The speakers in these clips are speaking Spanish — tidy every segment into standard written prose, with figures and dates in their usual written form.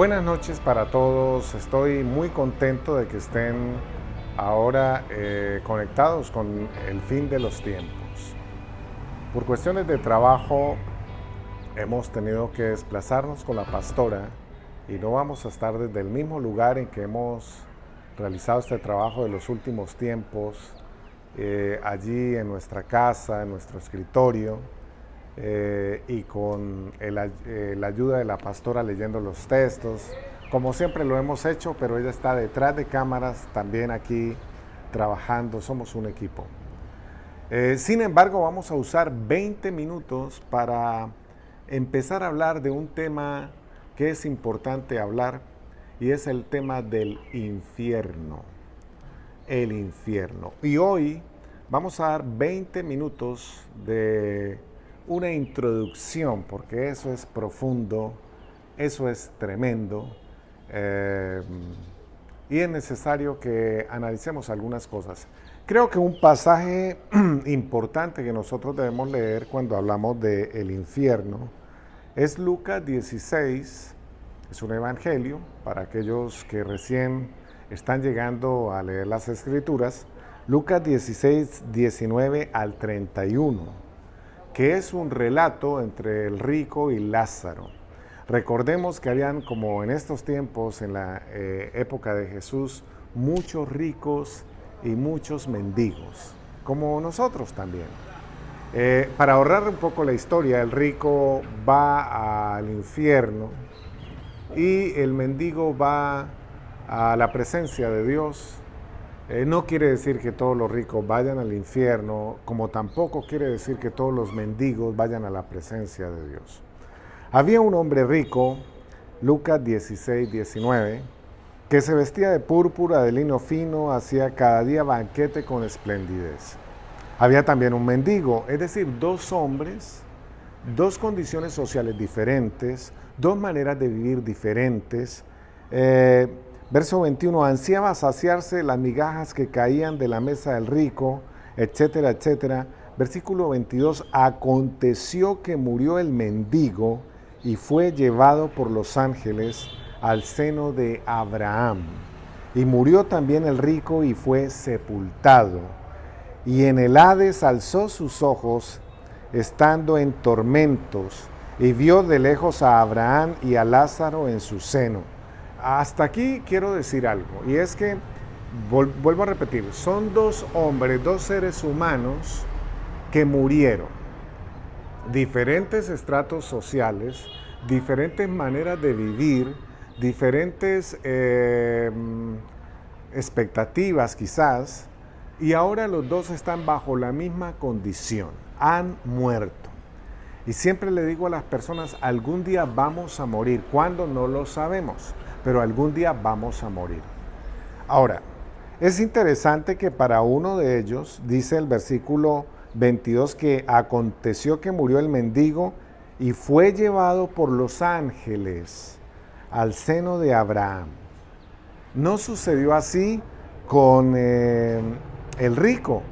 Buenas noches para todos. Estoy muy contento de que estén ahora conectados con el fin de los tiempos. Por cuestiones de trabajo hemos tenido que desplazarnos con la pastora y no vamos a estar desde el mismo lugar en que hemos realizado este trabajo de los últimos tiempos, allí en nuestra casa, en nuestro escritorio. Y con la ayuda de la pastora leyendo los textos, como siempre lo hemos hecho, pero ella está detrás de cámaras también aquí trabajando, somos un equipo. Sin embargo, vamos a usar 20 minutos para empezar a hablar de un tema que es importante hablar y es el tema del infierno. El infierno. Y hoy vamos a dar 20 minutos de una introducción, porque eso es profundo, eso es tremendo, y es necesario que analicemos algunas cosas. Creo que un pasaje importante que nosotros debemos leer cuando hablamos del infierno es Lucas 16, es un evangelio para aquellos que recién están llegando a leer las escrituras, Lucas 16, 19 al 31. Que es un relato entre el rico y Lázaro. Recordemos que habían, como en estos tiempos, en la época de Jesús, muchos ricos y muchos mendigos, como nosotros también. Para ahorrar un poco la historia, el rico va al infierno y el mendigo va a la presencia de Dios. No quiere decir que todos los ricos vayan al infierno, como tampoco quiere decir que todos los mendigos vayan a la presencia de Dios. Había un hombre rico, Lucas 16, 19, que se vestía de púrpura, de lino fino, hacía cada día banquete con esplendidez. Había también un mendigo, es decir, dos hombres, dos condiciones sociales diferentes, dos maneras de vivir diferentes. Verso 21, ansiaba saciarse las migajas que caían de la mesa del rico, etcétera, etcétera. Versículo 22, aconteció que murió el mendigo y fue llevado por los ángeles al seno de Abraham. Y murió también el rico y fue sepultado. Y en el Hades alzó sus ojos, estando en tormentos, y vio de lejos a Abraham y a Lázaro en su seno. Hasta aquí quiero decir algo, y es que, vuelvo a repetir, son dos hombres, dos seres humanos que murieron. Diferentes estratos sociales, diferentes maneras de vivir, diferentes expectativas quizás, y ahora los dos están bajo la misma condición, han muerto. Y siempre le digo a las personas, algún día vamos a morir, ¿cuándo? No lo sabemos, pero algún día vamos a morir. Ahora, es interesante que para uno de ellos, dice el versículo 22, que aconteció que murió el mendigo y fue llevado por los ángeles al seno de Abraham. No sucedió así con el rico.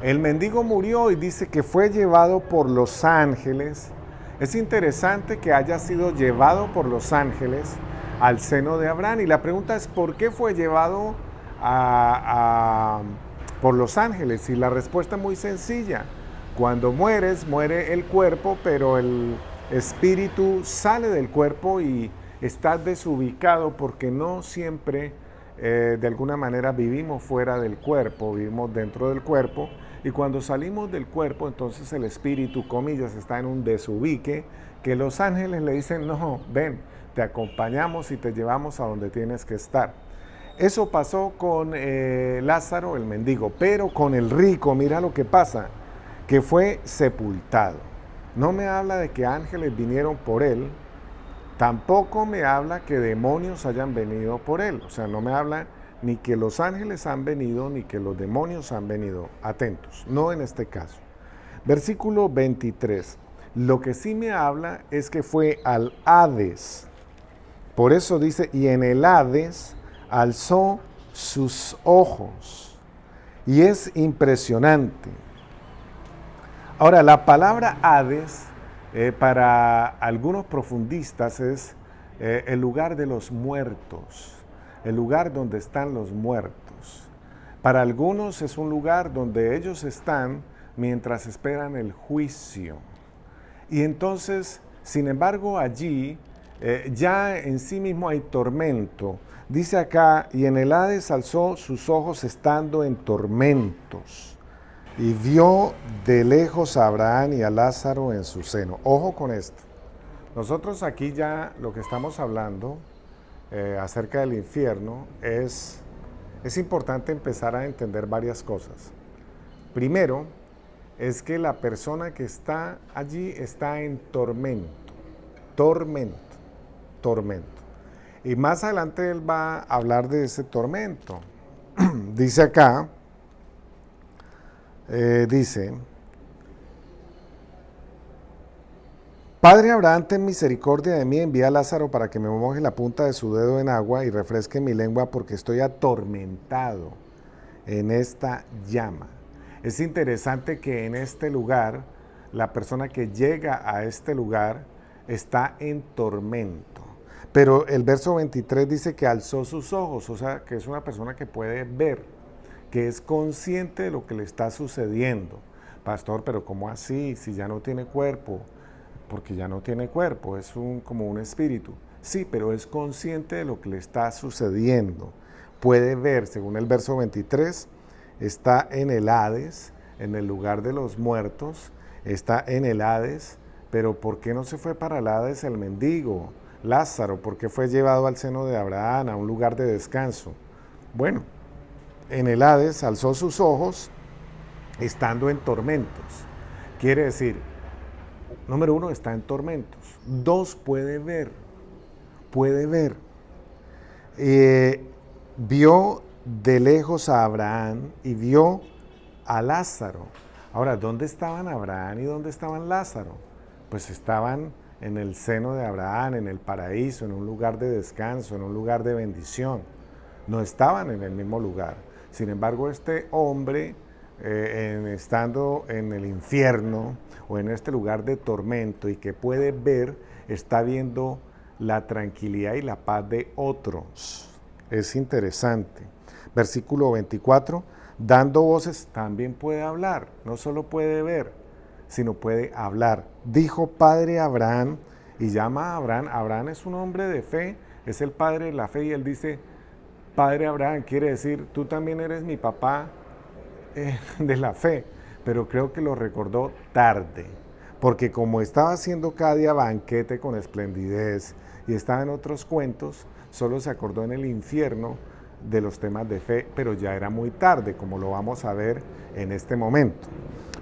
El mendigo murió y dice que fue llevado por los ángeles. Es interesante que haya sido llevado por los ángeles al seno de Abraham. Y la pregunta es, ¿por qué fue llevado por los ángeles? Y la respuesta es muy sencilla. Cuando mueres, muere el cuerpo, pero el espíritu sale del cuerpo y estás desubicado porque no siempre, de alguna manera, vivimos fuera del cuerpo, vivimos dentro del cuerpo. Y cuando salimos del cuerpo, entonces el espíritu, comillas, está en un desubique, que los ángeles le dicen, no, ven, te acompañamos y te llevamos a donde tienes que estar. Eso pasó con Lázaro, el mendigo, pero con el rico, mira lo que pasa, que fue sepultado. No me habla de que ángeles vinieron por él, tampoco me habla que demonios hayan venido por él, o sea, no me habla ni que los ángeles han venido, ni que los demonios han venido. Atentos, no en este caso. Versículo 23. Lo que sí me habla es que fue al Hades. Por eso dice, y en el Hades alzó sus ojos. Y es impresionante. Ahora, la palabra Hades, para algunos profundistas, es el lugar de los muertos, el lugar donde están los muertos. Para algunos es un lugar donde ellos están mientras esperan el juicio. Y entonces, sin embargo, allí ya en sí mismo hay tormento. Dice acá, y en el Hades alzó sus ojos estando en tormentos, y vio de lejos a Abraham y a Lázaro en su seno. Ojo con esto. Nosotros aquí ya lo que estamos hablando acerca del infierno es importante empezar a entender varias cosas. Primero, es que la persona que está allí está en tormento, tormento, tormento. Y más adelante él va a hablar de ese tormento. Dice acá, dice, Padre Abraham, ten misericordia de mí, envía a Lázaro para que me moje la punta de su dedo en agua y refresque mi lengua porque estoy atormentado en esta llama. Es interesante que en este lugar, la persona que llega a este lugar está en tormento. Pero el verso 23 dice que alzó sus ojos, o sea, que es una persona que puede ver, que es consciente de lo que le está sucediendo. Pastor, pero ¿cómo así? Si ya no tiene cuerpo, porque ya no tiene cuerpo, es como un espíritu. Sí, pero es consciente de lo que le está sucediendo. Puede ver, según el verso 23, está en el Hades, en el lugar de los muertos, está en el Hades, pero ¿por qué no se fue para el Hades el mendigo? Lázaro, ¿por qué fue llevado al seno de Abraham, a un lugar de descanso? Bueno, en el Hades alzó sus ojos estando en tormentos. Quiere decir, número uno, está en tormentos. Dos, puede ver. Puede ver. Vio de lejos a Abraham y vio a Lázaro. Ahora, ¿dónde estaban Abraham y dónde estaban Lázaro? Pues estaban en el seno de Abraham, en el paraíso, en un lugar de descanso, en un lugar de bendición. No estaban en el mismo lugar. Sin embargo, este hombre, estando en el infierno o en este lugar de tormento y que puede ver, está viendo la tranquilidad y la paz de otros. Es interesante. Versículo 24, dando voces también puede hablar, no solo puede ver, sino puede hablar. Dijo Padre Abraham, y llama a Abraham. Abraham es un hombre de fe, es el padre de la fe, y él dice, Padre Abraham, quiere decir, tú también eres mi papá de la fe, pero creo que lo recordó tarde, porque como estaba haciendo cada día banquete con esplendidez y estaba en otros cuentos, solo se acordó en el infierno de los temas de fe, pero ya era muy tarde, como lo vamos a ver en este momento.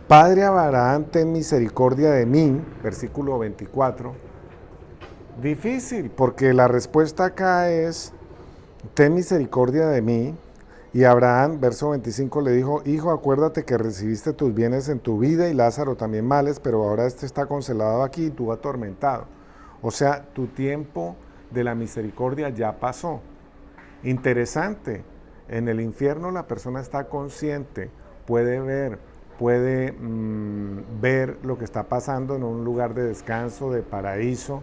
Padre Abraham, ten misericordia de mí, versículo 24. Difícil, porque la respuesta acá es, ten misericordia de mí. Y Abraham, verso 25, le dijo, hijo, acuérdate que recibiste tus bienes en tu vida y Lázaro también males, pero ahora este está congelado aquí y tú atormentado. O sea, tu tiempo de la misericordia ya pasó. Interesante, en el infierno la persona está consciente, puede ver, puede ver lo que está pasando en un lugar de descanso, de paraíso,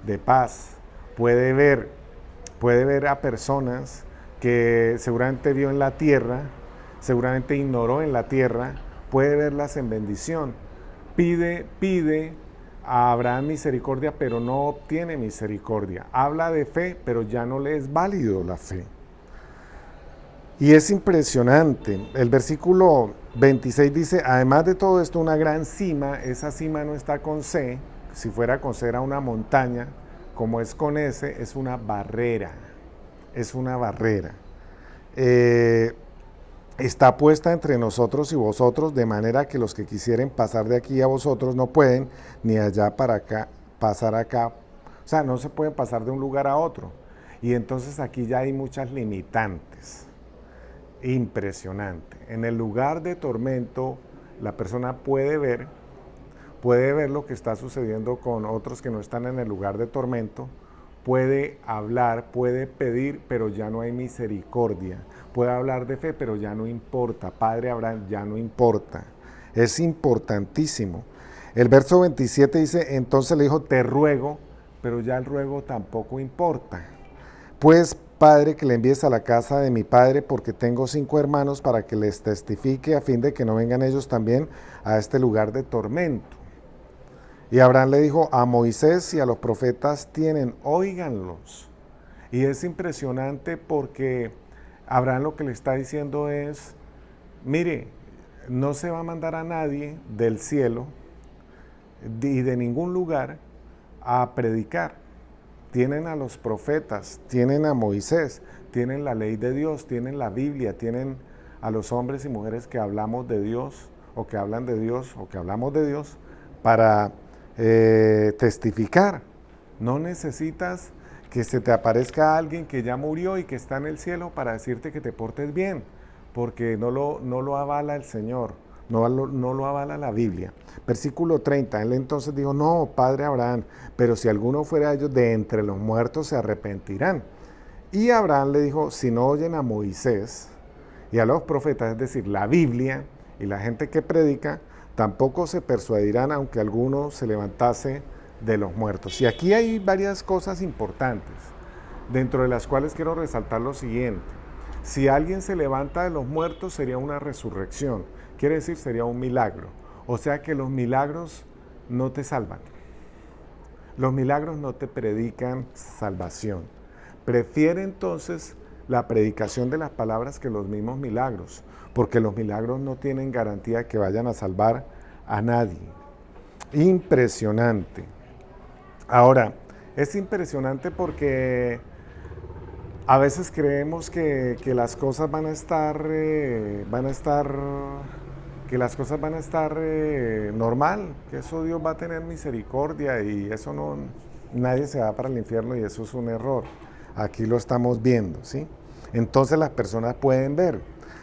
de paz. Puede ver a personas que seguramente vio en la tierra, seguramente ignoró en la tierra, puede verlas en bendición. Pide a Abraham misericordia, pero no obtiene misericordia. Habla de fe, pero ya no le es válido la fe. Y es impresionante. El versículo 26 dice, además de todo esto, una gran cima, esa cima no está con C, si fuera con C era una montaña, como es con S, es una barrera. Es una barrera. Está puesta entre nosotros y vosotros, de manera que los que quisieren pasar de aquí a vosotros no pueden, ni allá para acá, pasar acá. O sea, no se pueden pasar de un lugar a otro. Y entonces aquí ya hay muchas limitantes. Impresionante. En el lugar de tormento, la persona puede ver lo que está sucediendo con otros que no están en el lugar de tormento, puede hablar, puede pedir, pero ya no hay misericordia. Puede hablar de fe, pero ya no importa. Padre Abraham, ya no importa. Es importantísimo. El verso 27 dice, entonces le dijo, te ruego, pero ya el ruego tampoco importa. Pues, Padre, que le envíes a la casa de mi padre, porque tengo 5 hermanos, para que les testifique, a fin de que no vengan ellos también a este lugar de tormento. Y Abraham le dijo: a Moisés y a los profetas tienen, óiganlos. Y es impresionante porque Abraham lo que le está diciendo es: mire, no se va a mandar a nadie del cielo y de ningún lugar a predicar. Tienen a los profetas, tienen a Moisés, tienen la ley de Dios, tienen la Biblia, tienen a los hombres y mujeres que hablamos de Dios, o que hablan de Dios, o que hablamos de Dios, para testificar. No necesitas que se te aparezca alguien que ya murió y que está en el cielo para decirte que te portes bien, porque no lo avala el Señor, no lo avala la Biblia. Versículo 30, él entonces dijo: no, padre Abraham, pero si alguno fuera ellos de entre los muertos, se arrepentirán. Y Abraham le dijo: si no oyen a Moisés y a los profetas, es decir, la Biblia y la gente que predica, tampoco se persuadirán, aunque alguno se levantase de los muertos. Y aquí hay varias cosas importantes, dentro de las cuales quiero resaltar lo siguiente. Si alguien se levanta de los muertos, sería una resurrección, quiere decir, sería un milagro. O sea que los milagros no te salvan. Los milagros no te predican salvación. Prefiere entonces la predicación de las palabras que los mismos milagros, porque los milagros no tienen garantía que vayan a salvar a nadie. Impresionante. Ahora, es impresionante porque a veces creemos que las cosas van a estar normal, que eso Dios va a tener misericordia y eso no, nadie se va para el infierno, y eso es un error. Aquí lo estamos viendo, ¿sí? Entonces las personas pueden ver,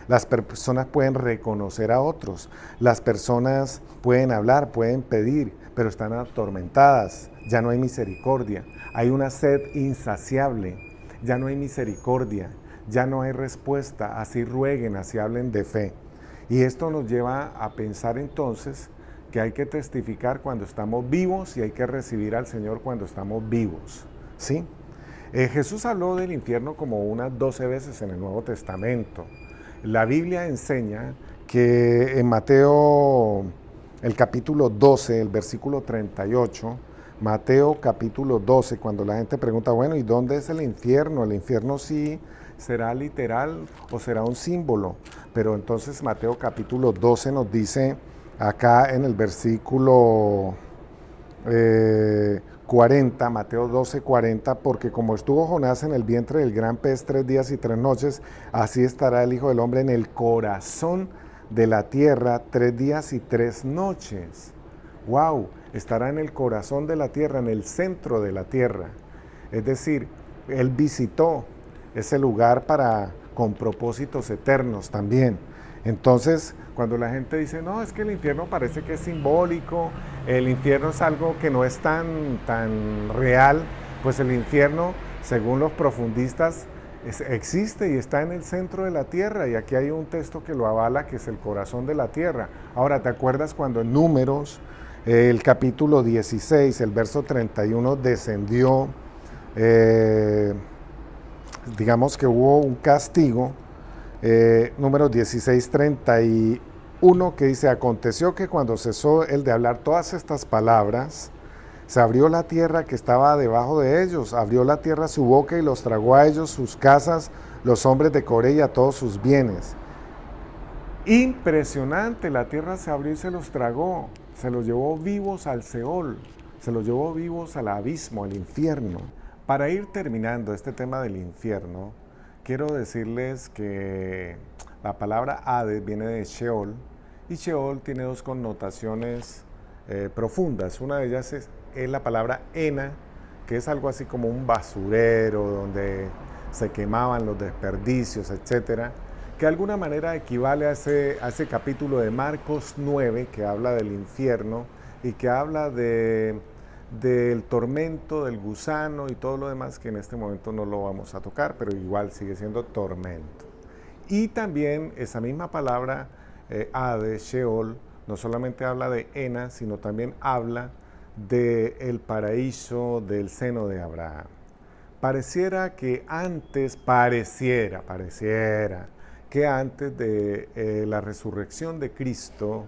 las personas pueden reconocer a otros, las personas pueden hablar, pueden pedir, pero están atormentadas, ya no hay misericordia, hay una sed insaciable, ya no hay misericordia, ya no hay respuesta, así rueguen, así hablen de fe. Y esto nos lleva a pensar entonces que hay que testificar cuando estamos vivos y hay que recibir al Señor cuando estamos vivos, ¿sí? Jesús habló del infierno como unas 12 veces en el Nuevo Testamento. La Biblia enseña que en Mateo, el capítulo 12, el versículo 38, Mateo capítulo 12, cuando la gente pregunta: bueno, ¿y dónde es el infierno? ¿El infierno sí será literal o será un símbolo? Pero entonces Mateo capítulo 12 nos dice acá en el versículo 40, Mateo 12, 40, porque como estuvo Jonás en el vientre del gran pez 3 días y 3 noches, así estará el Hijo del Hombre en el corazón de la tierra 3 días y 3 noches. ¡Wow! Estará en el corazón de la tierra, en el centro de la tierra. Es decir, Él visitó ese lugar con propósitos eternos también. Entonces, cuando la gente dice: no, es que el infierno parece que es simbólico, el infierno es algo que no es tan real, pues el infierno, según los profundistas, existe y está en el centro de la tierra, y aquí hay un texto que lo avala, que es el corazón de la tierra. Ahora, ¿te acuerdas cuando en Números, el capítulo 16, el verso 31, descendió, digamos que hubo un castigo? Números 16, 31, que dice: aconteció que cuando cesó el de hablar todas estas palabras, se abrió la tierra que estaba debajo de ellos, abrió la tierra su boca y los tragó a ellos, sus casas, los hombres de Coré y a todos sus bienes. Impresionante, la tierra se abrió y se los tragó, se los llevó vivos al Seol, se los llevó vivos al abismo, al infierno. Para ir terminando este tema del infierno, quiero decirles que la palabra Hades viene de Sheol, y Sheol tiene dos connotaciones profundas. Una de ellas es la palabra Ena, que es algo así como un basurero donde se quemaban los desperdicios, etcétera, que de alguna manera equivale a ese capítulo de Marcos 9 que habla del infierno y que habla del tormento, del gusano y todo lo demás, que en este momento no lo vamos a tocar, pero igual sigue siendo tormento. Y también esa misma palabra Hades, Sheol, no solamente habla de Ena, sino también habla del paraíso del seno de Abraham. Pareciera que antes, que antes de la resurrección de Cristo,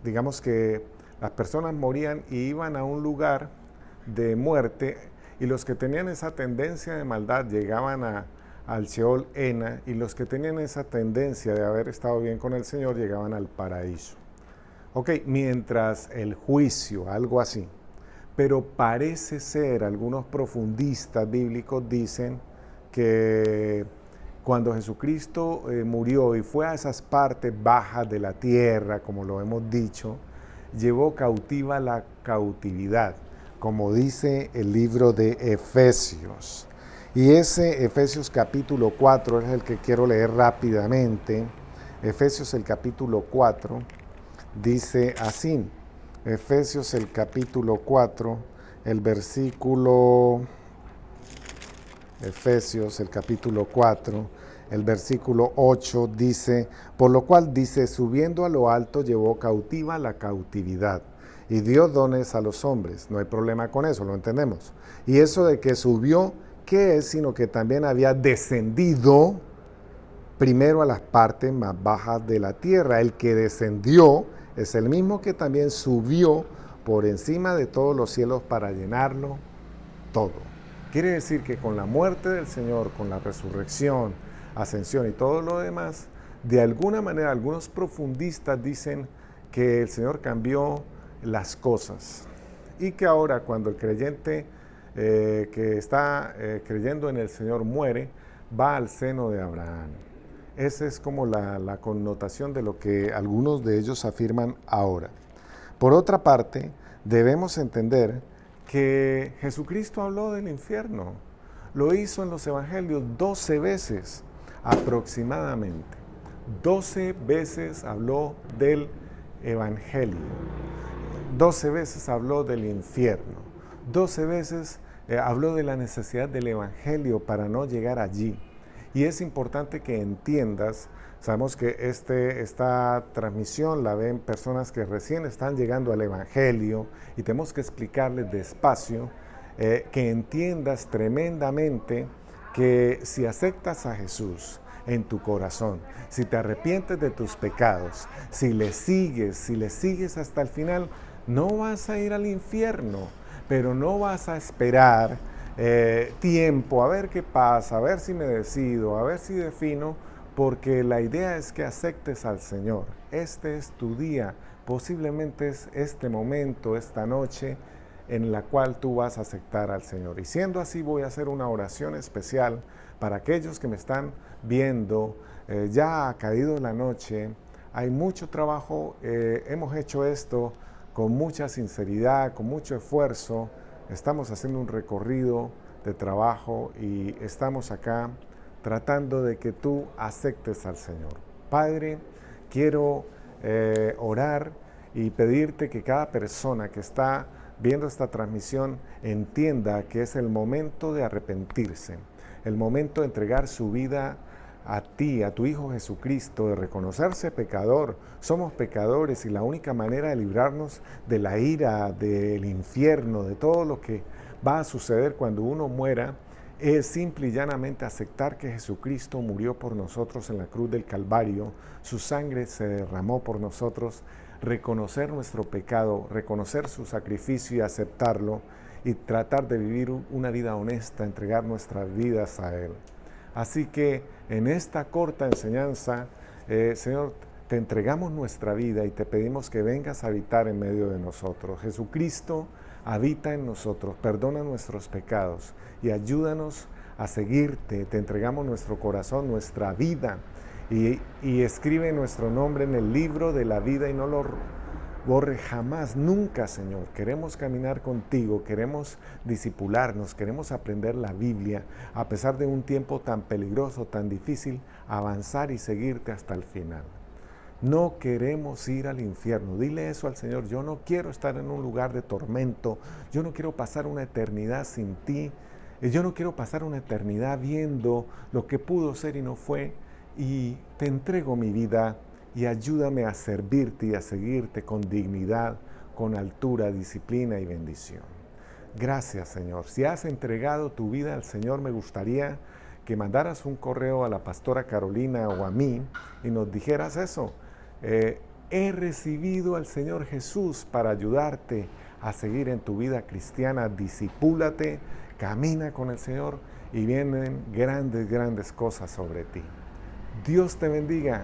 digamos que las personas morían y iban a un lugar de muerte, y los que tenían esa tendencia de maldad llegaban al Sheol Ena, y los que tenían esa tendencia de haber estado bien con el Señor llegaban al paraíso. Ok, mientras el juicio, algo así. Pero parece ser, algunos profundistas bíblicos dicen que cuando Jesucristo murió y fue a esas partes bajas de la tierra, como lo hemos dicho, llevó cautiva la cautividad, como dice el libro de Efesios. Y ese Efesios capítulo 4 es el que quiero leer rápidamente. Efesios el capítulo 4 dice así. Efesios el capítulo 4, el versículo... Efesios el capítulo 4, el versículo 8 dice, por lo cual dice, subiendo a lo alto llevó cautiva la cautividad y dio dones a los hombres. No hay problema con eso, lo entendemos. Y eso de que subió, ¿qué es? Sino que también había descendido primero a las partes más bajas de la tierra. El que descendió es el mismo que también subió por encima de todos los cielos para llenarlo todo. Quiere decir que con la muerte del Señor, con la resurrección, ascensión y todo lo demás, de alguna manera algunos profundistas dicen que el Señor cambió las cosas y que ahora cuando el creyente que está creyendo en el Señor muere, va al seno de Abraham. Esa es como la connotación de lo que algunos de ellos afirman ahora. Por otra parte, debemos entender que Jesucristo habló del infierno. Lo hizo en los evangelios 12 veces aproximadamente. 12 veces habló del evangelio. 12 veces habló del infierno. 12 veces habló de la necesidad del evangelio para no llegar allí. Y es importante que entiendas, sabemos que esta transmisión la ven personas que recién están llegando al Evangelio y tenemos que explicarles despacio, que entiendas tremendamente que si aceptas a Jesús en tu corazón, si te arrepientes de tus pecados, si le sigues hasta el final, no vas a ir al infierno, pero no vas a esperar tiempo, a ver qué pasa, a ver si me decido, a ver si defino, porque la idea es que aceptes al Señor. Este es tu día, posiblemente es este momento, esta noche, en la cual tú vas a aceptar al Señor. Y siendo así, voy a hacer una oración especial para aquellos que me están viendo. Ya ha caído la noche, hay mucho trabajo, hemos hecho esto con mucha sinceridad, con mucho esfuerzo. Estamos haciendo un recorrido de trabajo y estamos acá tratando de que tú aceptes al Señor. Padre, quiero orar y pedirte que cada persona que está viendo esta transmisión entienda que es el momento de arrepentirse, el momento de entregar su vida a ti, a tu Hijo Jesucristo, de reconocerse pecador. Somos pecadores y la única manera de librarnos de la ira, del infierno, de todo lo que va a suceder cuando uno muera, es simple y llanamente aceptar que Jesucristo murió por nosotros en la cruz del Calvario, su sangre se derramó por nosotros, reconocer nuestro pecado, reconocer su sacrificio y aceptarlo, y tratar de vivir una vida honesta, entregar nuestras vidas a Él. Así que en esta corta enseñanza, Señor, te entregamos nuestra vida y te pedimos que vengas a habitar en medio de nosotros. Jesucristo habita en nosotros, perdona nuestros pecados y ayúdanos a seguirte. Te entregamos nuestro corazón, nuestra vida, y escribe nuestro nombre en el libro de la vida y no lo borre jamás, nunca, Señor. Queremos caminar contigo, queremos discipularnos, queremos aprender la Biblia, a pesar de un tiempo tan peligroso, tan difícil, avanzar y seguirte hasta el final. No queremos ir al infierno. Dile eso al Señor. Yo no quiero estar en un lugar de tormento. Yo no quiero pasar una eternidad sin ti. Yo no quiero pasar una eternidad viendo lo que pudo ser y no fue. Y te entrego mi vida y ayúdame a servirte y a seguirte con dignidad, con altura, disciplina y bendición. Gracias, Señor. Si has entregado tu vida al Señor, me gustaría que mandaras un correo a la pastora Carolina o a mí y nos dijeras eso. He recibido al Señor Jesús para ayudarte a seguir en tu vida cristiana. Discipúlate, camina con el Señor y vienen grandes, grandes cosas sobre ti. Dios te bendiga.